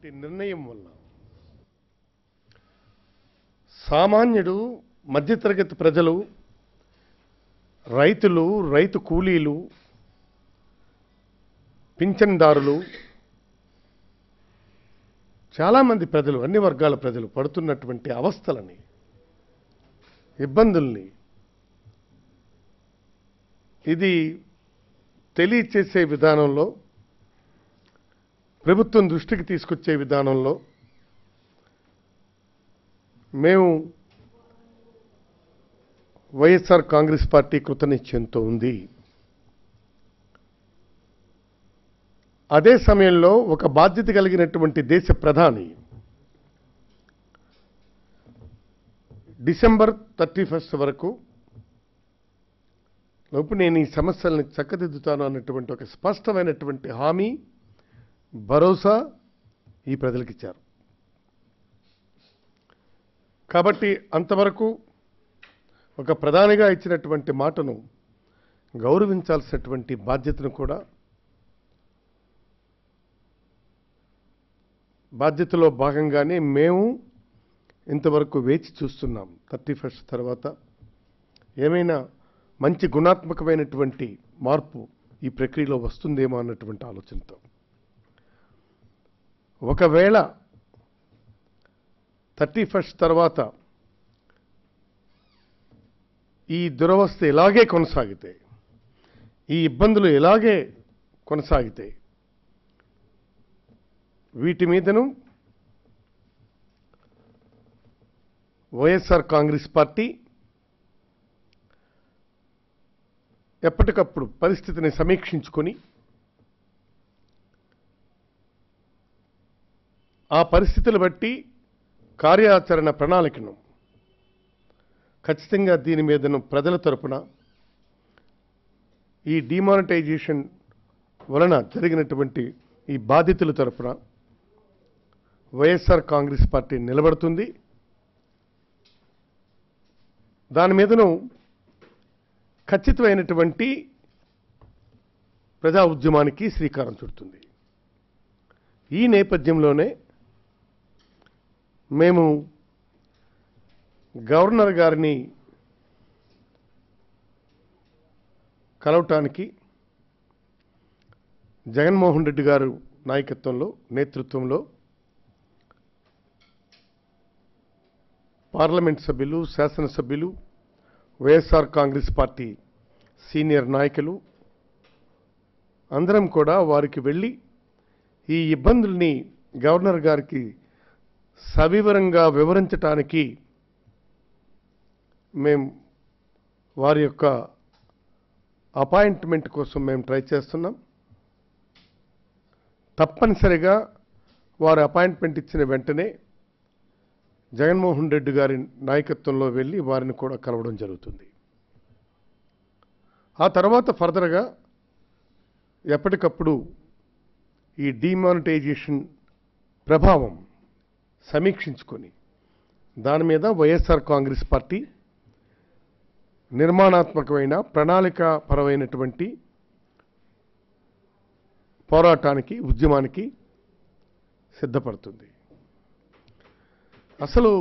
తీసుకున్నటువంటి నిర్ణయం వల్ల సామాన్యుడు, మధ్యతరగతి ప్రజలు, రైతులు, రైతు కూలీలు, పింఛన్దారులు, చాలామంది ప్రజలు, అన్ని వర్గాల ప్రజలు పడుతున్నటువంటి అవస్థలని, ఇబ్బందుల్ని ఇది తెలియచేసే విధానంలో, ప్రభుత్వం దృష్టికి తీసుకొచ్చే విధానంలో మేము వైఎస్ఆర్ కాంగ్రెస్ పార్టీ కృతనిశ్చయంతో ఉంది. అదే సమయంలో ఒక బాధ్యత కలిగినటువంటి దేశ ప్రధాని డిసెంబర్ 31 వరకు లోపు నేను ఈ సమస్యల్ని చక్కదిద్దుతాను అన్నటువంటి ఒక స్పష్టమైనటువంటి హామీ, భరోసా ఈ ప్రజలకు ఇచ్చారు. కాబట్టి అంతవరకు ఒక ప్రధానిగా ఇచ్చినటువంటి మాటను గౌరవించాల్సినటువంటి బాధ్యతను కూడా, బాధ్యతలో భాగంగానే మేము ఇంతవరకు వేచి చూస్తున్నాం. 31 తర్వాత ఏమైనా మంచి గుణాత్మకమైనటువంటి మార్పు ఈ ప్రక్రియలో వస్తుందేమో అన్నటువంటి ఆలోచనతో, ఒకవేళ 31 తర్వాత ఈ దురవస్థ ఇలాగే కొనసాగితే, ఈ ఇబ్బందులు ఇలాగే కొనసాగితే, వీటి మీదను వైఎస్ఆర్ కాంగ్రెస్ పార్టీ ఎప్పటికప్పుడు పరిస్థితిని సమీక్షించుకొని ఆ పరిస్థితులు బట్టి కార్యాచరణ ప్రణాళికను ఖచ్చితంగా దీని మీదను ప్రజల తరపున, ఈ డిమానిటైజేషన్ వలన జరిగినటువంటి ఈ బాధితుల తరపున వైఎస్ఆర్ కాంగ్రెస్ పార్టీ నిలబడుతుంది. దాని మీదను ఖచ్చితమైనటువంటి ప్రజా ఉద్యమానికి శ్రీకారం చుడుతుంది. ఈ నేపథ్యంలోనే మేము గవర్నర్ గారిని కలవటానికి జగన్మోహన్ రెడ్డి గారు నాయకత్వంలో, నేతృత్వంలో పార్లమెంట్ సభ్యులు, శాసనసభ్యులు, వైఎస్ఆర్ కాంగ్రెస్ పార్టీ సీనియర్ నాయకులు అందరం కూడా వారికి వెళ్ళి ఈ ఇబ్బందుల్ని గవర్నర్ గారికి సవివరంగా వివరించటానికి మేము వారి యొక్క అపాయింట్మెంట్ కోసం మేము ట్రై చేస్తున్నాం. తప్పనిసరిగా వారు అపాయింట్మెంట్ ఇచ్చిన వెంటనే జగన్మోహన్ రెడ్డి గారి నాయకత్వంలో వెళ్ళి వారిని కూడా కలవడం జరుగుతుంది. ఆ తర్వాత ఫర్దర్గా ఎప్పటికప్పుడు ఈ డిమానిటైజేషన్ ప్రభావం సమీక్షించుకొని దాని మీద వైఎస్ఆర్ కాంగ్రెస్ పార్టీ నిర్మాణాత్మకమైన, ప్రణాళికాపరమైనటువంటి పోరాటానికి, ఉద్యమానికి సిద్ధపడుతుంది. అసలు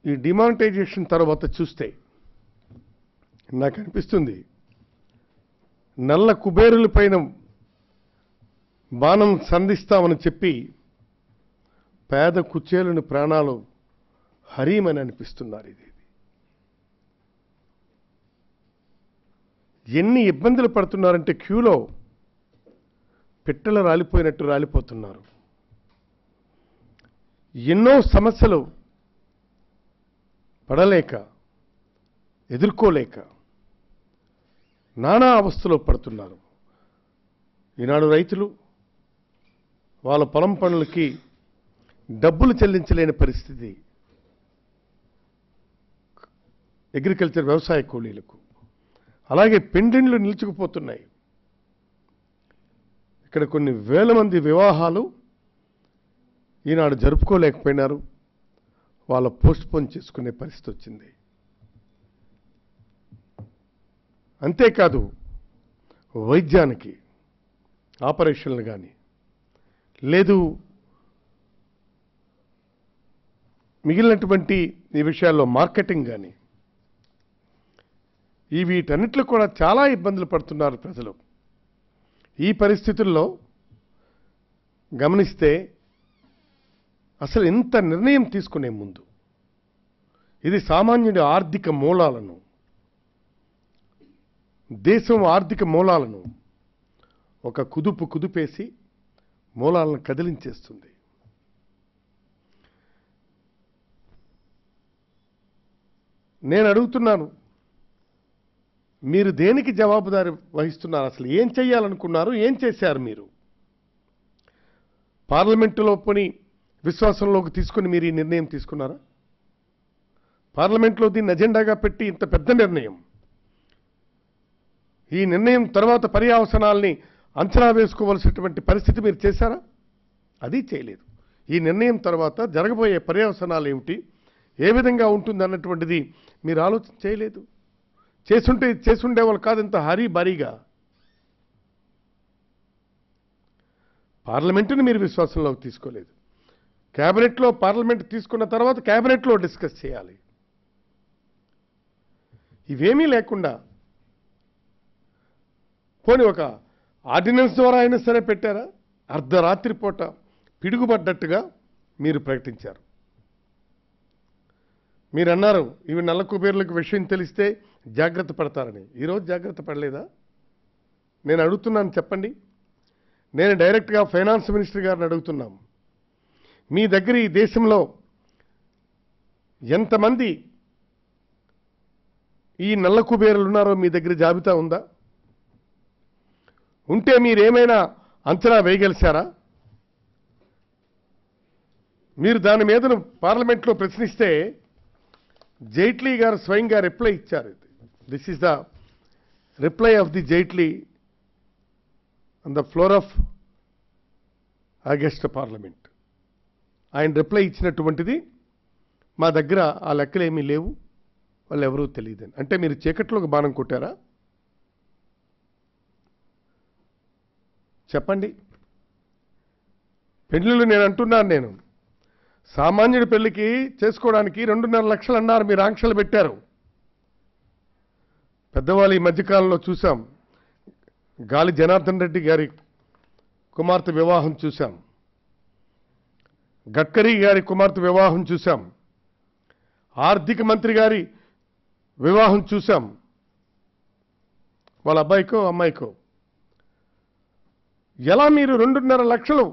ఈ డిమానిటైజేషన్ తర్వాత చూస్తే నాకు అనిపిస్తుంది, నల్ల కుబేరులపైన బాణం సంధిస్తామని చెప్పి పేద కుచేలుని ప్రాణాలు హరీమని అనిపిస్తున్నారు. ఇది ఎన్ని ఇబ్బందులు పడుతున్నారంటే క్యూలో పిట్టలు రాలిపోయినట్టు రాలిపోతున్నారు. ఎన్నో సమస్యలు పడలేక, ఎదుర్కోలేక నానా అవస్థలో పడుతున్నారు. ఈనాడు రైతులు వాళ్ళ పొలం పనులకి డబ్బులు చెల్లించలేని పరిస్థితి అగ్రికల్చర్ వ్యవసాయ కూలీలకు. అలాగే పెండిండ్లు నిలుచుకుపోతున్నాయి. ఇక్కడ కొన్ని వేల మంది వివాహాలు ఈనాడు జరుపుకోలేకపోయినారు. వాళ్ళ పోస్ట్పోన్ చేసుకునే పరిస్థితి వచ్చింది. అంతేకాదు వైద్యానికి ఆపరేషన్లు కానీ, లేదు మిగిలినటువంటి ఈ విషయాల్లో మార్కెటింగ్ కానీ వీటన్నిటిలో కూడా చాలా ఇబ్బందులు పడుతున్నారు ప్రజలు. ఈ పరిస్థితుల్లో గమనిస్తే అసలు ఇంత నిర్ణయం తీసుకునే ముందు ఇది సామాన్యుడి ఆర్థిక మూలాలను, దేశం ఆర్థిక మూలాలను ఒక కుదుపేసి మూలాలను కదిలించేస్తుంది. నేను అడుగుతున్నాను, మీరు దేనికి జవాబుదారి వహిస్తున్నారు? అసలు ఏం చేయాలనుకున్నారు? ఏం చేశారు మీరు? పార్లమెంటులో పోని విశ్వాసంలోకి తీసుకుని మీరు ఈ నిర్ణయం తీసుకున్నారా? పార్లమెంట్లో దీన్ని అజెండాగా పెట్టి ఇంత పెద్ద నిర్ణయం, ఈ నిర్ణయం తర్వాత పర్యవసానాల్ని అంచనా వేసుకోవాల్సినటువంటి పరిస్థితి మీరు చేశారా? అది చేయలేదు. ఈ నిర్ణయం తర్వాత జరగబోయే పర్యవసానాలు ఏమిటి, ఏ విధంగా ఉంటుంది అన్నటువంటిది మీరు ఆలోచన చేయలేదు. చేసుండేవాళ్ళు కాదు ఇంత భారీగా. పార్లమెంటుని మీరు విశ్వాసంలోకి తీసుకోలేదు. క్యాబినెట్లో పార్లమెంట్ తీసుకున్న తర్వాత క్యాబినెట్లో డిస్కస్ చేయాలి. ఇవేమీ లేకుండా పోనీ ఒక ఆర్డినెన్స్ ద్వారా అయినా సరే పెట్టారా? అర్ధరాత్రి పూట పిడుగుపడ్డట్టుగా మీరు ప్రకటించారు. మీరు అన్నారు ఇవి నల్ల కుబేర్లకు విషయం తెలిస్తే జాగ్రత్త పడతారని. ఈరోజు జాగ్రత్త పడలేదా? నేను అడుగుతున్నాను, చెప్పండి. నేను డైరెక్ట్గా ఫైనాన్స్ మినిస్టర్ గారిని అడుగుతున్నాం, మీ దగ్గర ఈ దేశంలో ఎంతమంది ఈ నల్ల కుబేరులు ఉన్నారో మీ దగ్గర జాబితా ఉందా? ఉంటే మీరేమైనా అంచనా వేయగలిశారా? మీరు దాని మీద పార్లమెంట్లో ప్రశ్నిస్తే జైట్లీ గారు స్వయంగా రిప్లై ఇచ్చారు. This is the reply of the Jaitley on the floor of August parliament. ఆయన రిప్లై ఇచ్చినటువంటిది, మా దగ్గర ఆ లెక్కలు ఏమీ లేవు, వాళ్ళు ఎవరూ తెలియదని. అంటే మీరు చీకట్లోకి బాణం కొట్టారా? చెప్పండి. పెళ్ళిళ్ళు నేను అంటున్నాను, సామాన్యుడి పెళ్లికి చేసుకోవడానికి 2.5 లక్షలు అన్నారు, మీరు ఆంక్షలు పెట్టారు. పెద్దవాళ్ళు ఈ మధ్యకాలంలో చూసాం, గాలి జనార్దన్ రెడ్డి గారి కుమార్తె వివాహం చూశాం, గడ్కరీ గారి కుమార్తె వివాహం చూశాం, ఆర్థిక మంత్రి గారి వివాహం చూశాం. వాళ్ళ అబ్బాయికో అమ్మాయికో ఎలా మీరు 2.5 లక్షలు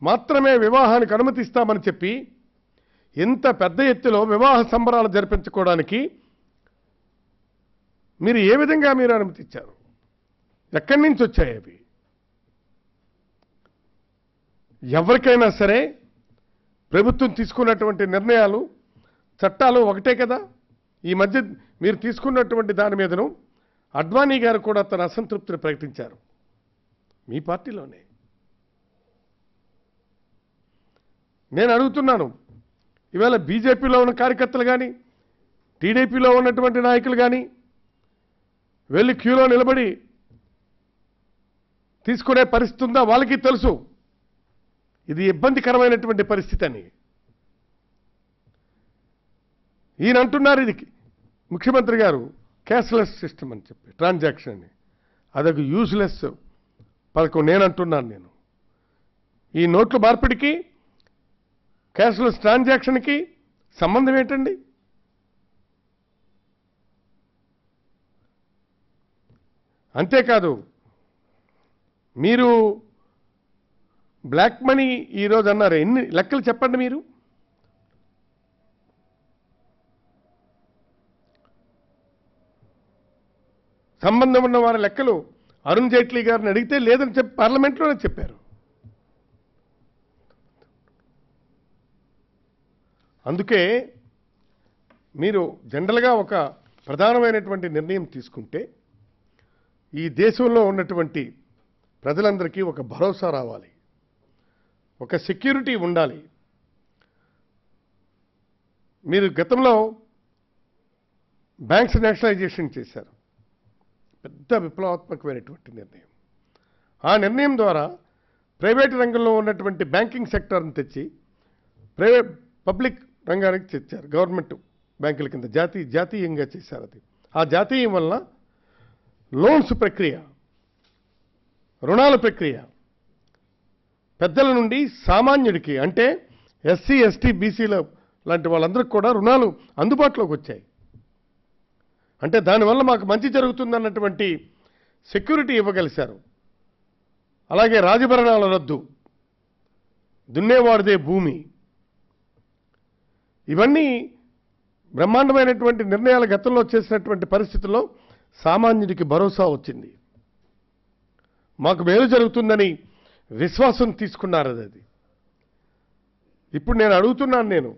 మాత్రమే వివాహానికి అనుమతిస్తామని చెప్పి ఇంత పెద్ద ఎత్తులో వివాహ సంబరాలు జరిపించుకోవడానికి మీరు ఏ విధంగా మీరు అనుమతించారు? ఎక్కడి నుంచి వచ్చాయి అవి? ఎవరికైనా సరే ప్రభుత్వం తీసుకున్నటువంటి నిర్ణయాలు, చట్టాలు ఒకటే కదా. ఈ మధ్య మీరు తీసుకున్నటువంటి దాని మీదను అడ్వానీ గారు కూడా తన అసంతృప్తిని ప్రకటించారు మీ పార్టీలోనే. నేను అడుగుతున్నాను, ఇవాళ బీజేపీలో ఉన్న కార్యకర్తలు కానీ టీడీపీలో ఉన్నటువంటి నాయకులు కానీ వెళ్ళి క్యూలో నిలబడి తీసుకునే పరిస్థితి ఉందా? వాళ్ళకి తెలుసు ఇది ఇబ్బందికరమైనటువంటి పరిస్థితి అని. ఈయన అంటున్నారు ఇది ముఖ్యమంత్రి గారు క్యాష్లెస్ సిస్టమ్ అని చెప్పి ట్రాన్సాక్షన్ అని. అదొక యూజ్లెస్ పథకం. నేను అంటున్నాను, ఈ నోట్ల మార్పిడికి క్యాష్లెస్ ట్రాన్సాక్షన్కి సంబంధం ఏంటండి? అంతేకాదు, మీరు బ్లాక్ మనీ ఈరోజు అన్నారు, ఎన్ని లెక్కలు చెప్పండి మీరు? సంబంధం ఉన్న వారి లెక్కలు అరుణ్ జైట్లీ గారిని అడిగితే లేదని చెప్పి పార్లమెంట్లోనే చెప్పారు. అందుకే మీరు జనరల్గా ఒక ప్రధానమైనటువంటి నిర్ణయం తీసుకుంటే ఈ దేశంలో ఉన్నటువంటి ప్రజలందరికీ ఒక భరోసా రావాలి, ఒక సెక్యూరిటీ ఉండాలి. మీరు గతంలో బ్యాంక్స్ నేషనలైజేషన్ చేశారు, పెద్ద విప్లవాత్మకమైనటువంటి నిర్ణయం. ఆ నిర్ణయం ద్వారా ప్రైవేటు రంగంలో ఉన్నటువంటి బ్యాంకింగ్ సెక్టర్ని తెచ్చి పబ్లిక్ రంగానికి తెచ్చారు. గవర్నమెంట్ బ్యాంకుల కింద జాతీయంగా చేశారు. అది ఆ జాతీయం వల్ల లోన్స్ ప్రక్రియ, రుణాల ప్రక్రియ పెద్దల నుండి సామాన్యుడికి, అంటే ఎస్సీ ఎస్టీ బీసీల లాంటి వాళ్ళందరికీ కూడా రుణాలు అందుబాటులోకి వచ్చాయి. అంటే దానివల్ల మాకు మంచి జరుగుతుందన్నటువంటి సెక్యూరిటీ ఇవ్వగలిశారు. అలాగే రాజభరణాల రద్దు, దున్నేవాడిదే భూమి, ఇవన్నీ బ్రహ్మాండమైనటువంటి నిర్ణయాలు గతంలో చేసినటువంటి పరిస్థితుల్లో సామాన్యుడికి భరోసా వచ్చింది. మాకు మేలు జరుగుతుందని విశ్వాసం తీసుకున్నారు. అది ఇప్పుడు నేను అడుగుతున్నాను,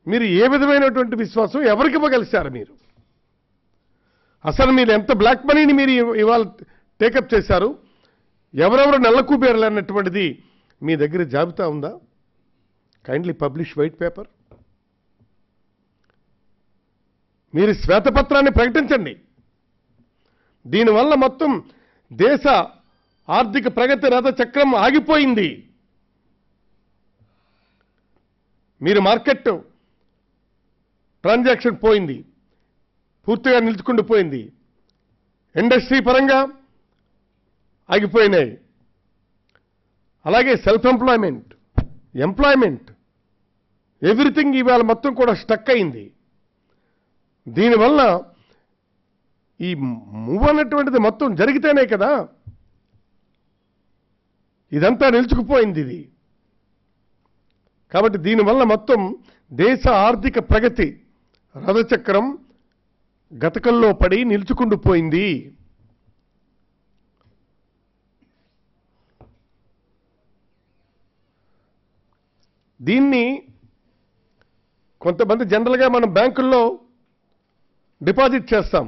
మీరు ఏ విధమైనటువంటి విశ్వాసం ఎవరికి ఇవ్వగలిశారు? మీరు అసలు మీరు ఎంత బ్లాక్ మనీని మీరు ఇవాళ టేకప్ చేశారు? ఎవరెవరు నల్లకూబేరలు అన్నటువంటిది మీ దగ్గర జాబితా ఉందా? Kindly publish white paper. మీరు శ్వేతపత్రాన్ని ప్రకటించండి. దీనివల్ల మొత్తం దేశ ఆర్థిక ప్రగతి రథ చక్రం ఆగిపోయింది. మీరు మార్కెట్ ట్రాన్సాక్షన్ పోయింది, పూర్తిగా నిలుచుకుండిపోయింది. ఇండస్ట్రీ పరంగా ఆగిపోయినాయి. అలాగే సెల్ఫ్ ఎంప్లాయ్మెంట్ ఎవ్రీథింగ్ ఇవాళ మొత్తం కూడా స్టక్ అయింది. దీనివల్ల ఈ మూవ్ అన్నటువంటిది మొత్తం జరిగితేనే కదా ఇదంతా నిలుచుకుపోయింది. ఇది కాబట్టి దీనివల్ల మొత్తం దేశ ఆర్థిక ప్రగతి రథచక్రం గతకంలో పడి నిలుచుకుండిపోయింది. దీన్ని కొంతమంది జనరల్గా మనం బ్యాంకుల్లో డిపాజిట్ చేస్తాం.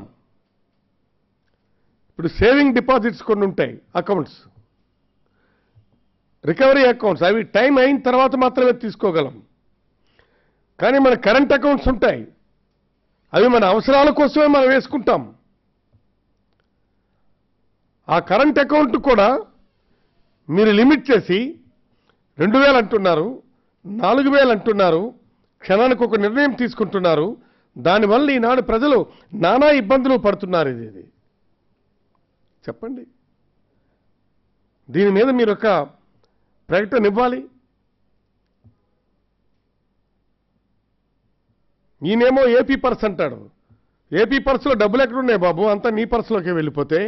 ఇప్పుడు సేవింగ్ డిపాజిట్స్ కొన్ని ఉంటాయి, అకౌంట్స్, రికవరీ అకౌంట్స్, అవి టైం అయిన తర్వాత మాత్రమే తీసుకోగలం. కానీ మన కరెంట్ అకౌంట్స్ ఉంటాయి, అవి మన అవసరాల కోసమే మనం వేసుకుంటాం. ఆ కరెంట్ అకౌంట్ కూడా మీరు లిమిట్ చేసి 2000 అంటున్నారు, 4000 అంటున్నారు, క్షణానికి ఒక నిర్ణయం తీసుకుంటున్నారు. దానివల్ల ఈనాడు ప్రజలు నానా ఇబ్బందులు పడుతున్నారు. ఇది చెప్పండి. దీని మీద మీరు ఒక ప్రకటన ఇవ్వాలి. ఈయనేమో ఏపీ పర్స్ అంటాడు. ఏపీ పర్సులో డబ్బులు ఎక్కడున్నాయి బాబు? అంతా నీ పర్సులోకి వెళ్ళిపోతే